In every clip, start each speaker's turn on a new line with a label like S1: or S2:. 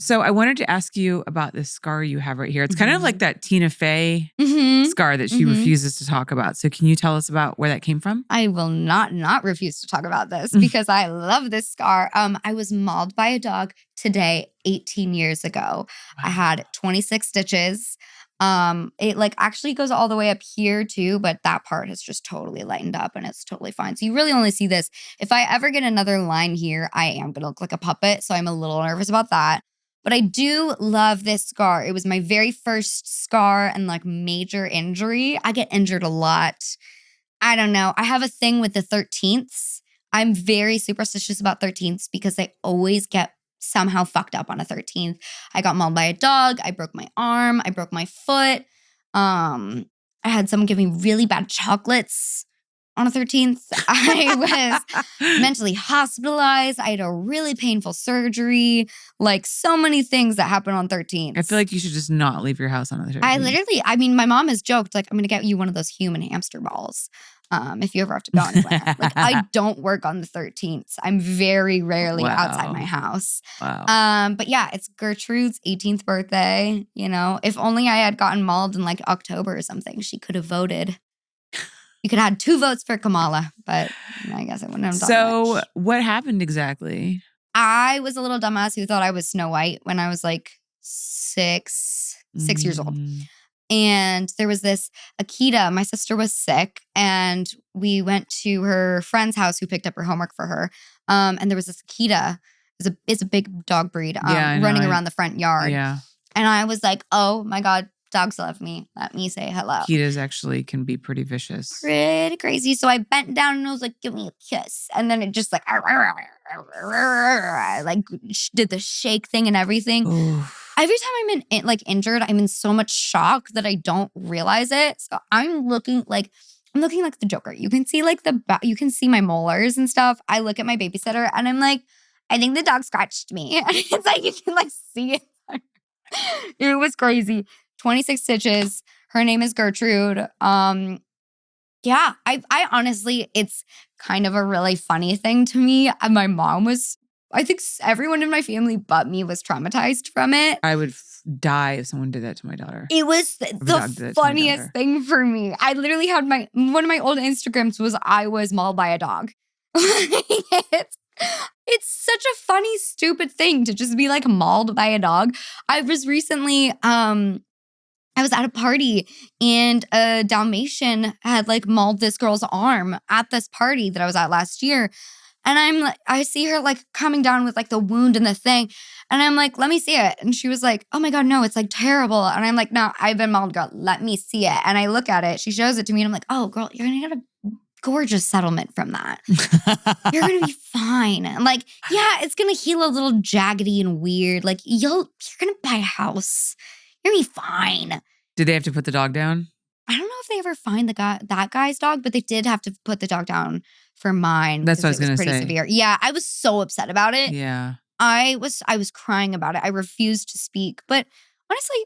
S1: So I wanted to ask you about this scar you have right here. It's kind of like that Tina Fey scar that she refuses to talk about. So can you tell us about where that came from?
S2: I will not refuse to talk about this because I love this scar. I was mauled by a dog today, 18 years ago. Wow. I had 26 stitches. It like actually goes all the way up here too, but that part has just totally lightened up and it's totally fine. So you really only see this. If I ever get another line here, I am going to look like a puppet. So I'm a little nervous about that. But I do love this scar. It was my very first scar and like major injury. I get injured a lot. I don't know. I have a thing with the 13ths. I'm very superstitious about 13ths because they always get somehow fucked up on a 13th. I got mauled by a dog. I broke my arm. I broke my foot. I had someone give me really bad chocolates on a 13th. I was mentally hospitalized. I had a really painful surgery. Like so many things that happen on 13th.
S1: I feel like you should just not leave your house on the 13th.
S2: I mean, my mom has joked, like, I'm going to get you one of those human hamster balls if you ever have to go anywhere. Like, I don't work on the 13th. I'm very rarely outside my house.
S1: Wow.
S2: But yeah, it's Gertrude's 18th birthday. You know, if only I had gotten mauled in like October or something, she could have voted. You could have had 2 votes for Kamala, but I guess I wouldn't have done much.
S1: What happened exactly?
S2: I was a little dumbass who thought I was Snow White when I was like 6 years old. And there was this Akita. My sister was sick, and we went to her friend's house who picked up her homework for her. And there was this Akita. It's a big dog breed running around the front yard.
S1: Yeah.
S2: And I was like, oh my God, dogs love me. Let me say hello.
S1: Akitas actually can be pretty vicious.
S2: Pretty crazy. So I bent down and I was like, give me a kiss. And then it just like did the shake thing and everything.
S1: Oof.
S2: Every time I'm injured, I'm in so much shock that I don't realize it. So I'm looking like the Joker. You can see like you can see my molars and stuff. I look at my babysitter and I'm like, I think the dog scratched me. And it's like you can like see it. It was crazy. 26 stitches. Her name is Gertrude. Yeah, I honestly, it's kind of a really funny thing to me. My mom was, I think everyone in my family but me was traumatized from it.
S1: I would die if someone did that to my daughter.
S2: It was the funniest thing for me. I literally had one of my old Instagrams was I was mauled by a dog. It's such a funny, stupid thing to just be like mauled by a dog. I was recently, I was at a party and a Dalmatian had like mauled this girl's arm at this party that I was at last year. And I see her like coming down with like the wound and the thing. And I'm like, let me see it. And she was like, oh my God, no, it's like terrible. And I'm like, no, I've been mauled, girl. Let me see it. And I look at it. She shows it to me. And I'm like, oh, girl, you're going to get a gorgeous settlement from that. You're going to be fine. I'm like, yeah, it's going to heal a little jaggedy and weird. Like, you're going to buy a house. You're going to be fine.
S1: Did they have to put the dog down?
S2: I don't know if they ever find that guy's dog, but they did have to put the dog down for mine.
S1: That's what I was going to say.
S2: Pretty severe. Yeah, I was so upset about it.
S1: Yeah.
S2: I was crying about it. I refused to speak. But honestly,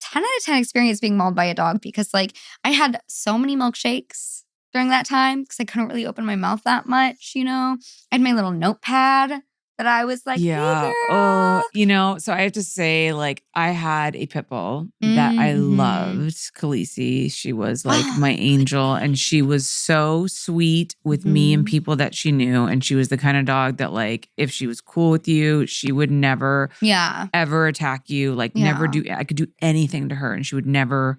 S2: 10 out of 10 experience being mauled by a dog because like I had so many milkshakes during that time because I couldn't really open my mouth that much, you know. I had my little notepad that I was like,
S1: yeah.
S2: Hey, girl.
S1: Oh, so I have to say, like, I had a pit bull that I loved, Khaleesi. She was like my angel, and she was so sweet with me and people that she knew. And she was the kind of dog that, like, if she was cool with you, she would never, ever attack you. Like, I could do anything to her, and she would never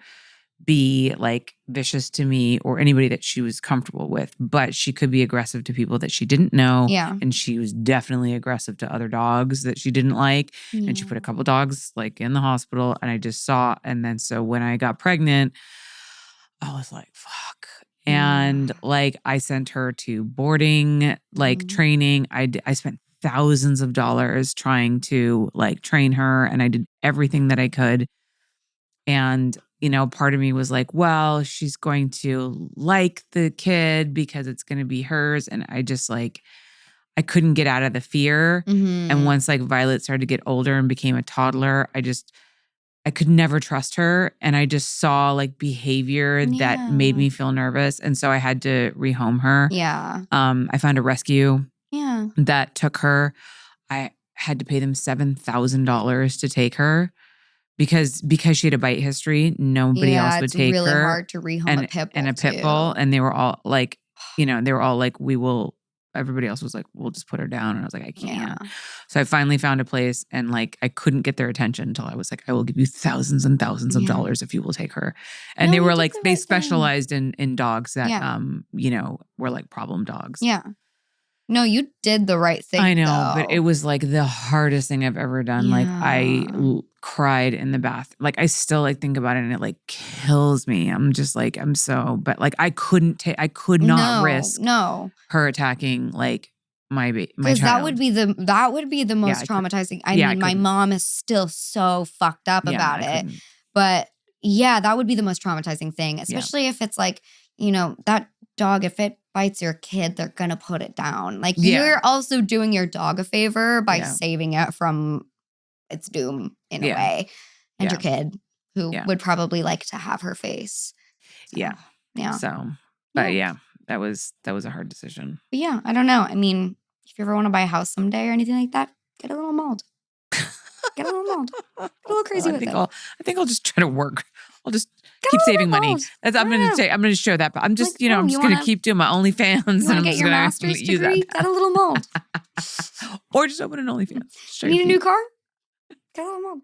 S1: be like vicious to me or anybody that she was comfortable with, but she could be aggressive to people that she didn't know.
S2: Yeah.
S1: And she was definitely aggressive to other dogs that she didn't like. Yeah. And she put a couple dogs like in the hospital, and I just saw. And then so when I got pregnant, I was like, fuck. And like I sent her to boarding, like training. I spent thousands of dollars trying to like train her, and I did everything that I could. And you know, part of me was like, well, she's going to like the kid because it's going to be hers. And I just like, I couldn't get out of the fear. And once like Violet started to get older and became a toddler, I could never trust her. And I just saw like behavior that made me feel nervous. And so I had to rehome her.
S2: Yeah.
S1: I found a rescue that took her. had to pay them $7,000 to take her because she had a bite history. Nobody else would take her.
S2: It's really hard to rehome a pit bull
S1: and a pit bull, and they were all like, we will. Everybody else was like, we'll just put her down. And I was like, I can't.
S2: Yeah.
S1: So I finally found a place, and like, I couldn't get their attention until I was like, I will give you thousands and thousands of dollars if you will take her. And they were like, they specialized in dogs that, were like problem dogs.
S2: Yeah. No, you did the right thing.
S1: I know, but it was like the hardest thing I've ever done.
S2: Yeah.
S1: Like I cried in the bath. Like I still like think about it, and it like kills me. I'm just like, but like I could not risk her attacking like my child.
S2: Because that would be the most traumatizing. I mean, my mom is still so fucked up about it. But yeah, that would be the most traumatizing thing, especially if it's like, that dog, if it bites your kid, they're gonna put it down. Like you're also doing your dog a favor by saving it from its doom in a way. And your kid, who would probably like to have her face. So, yeah.
S1: So, but that was a hard decision.
S2: But yeah, I don't know. I mean, if you ever want to buy a house someday or anything like that, get a little mold. Get a little mold. Get a little crazy with it.
S1: I think I'll just try to work. I'll just keep saving money. I'm gonna show that. But I'm just, I'm just gonna keep doing my OnlyFans.
S2: You want to get your master's degree? Get a little mold.
S1: Or just open an OnlyFans.
S2: You need a new car? Get a little mold.